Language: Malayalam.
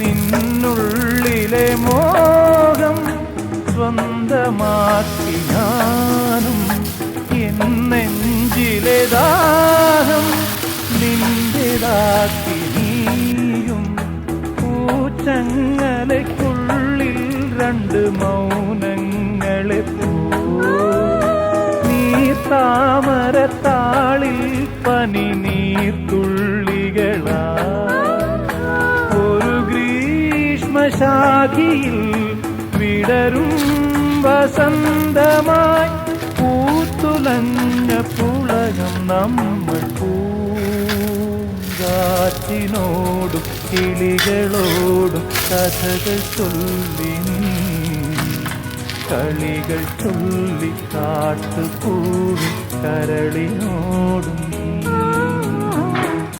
നിന്നുള്ളിലെ മോഹം സ്വന്തമാക്കി ഞാനും എന്നെഞ്ചിലെ ദാഹം നിന്റേതാക്കി നീയും പൂച്ചങ്ങലയ്ക്കുള്ളിൽ രണ്ട് മൗനങ്ങളെ നീ താമരത്താളിൽ പനി നീർത്തുള്ളികളാ ഒരു ഗ്രീഷ്മശാഖിയിൽ വിടരും വസന്തമായി പൂത്തുലഞ്ഞ പുളകം നമ്മൾ പൂങ്കാറ്റിനോടും കിളികളോടും കഥകൾ ചൊല്ലി കളികൾ ചൊല്ലി കാട്ടുപൂവി കരളിനോടും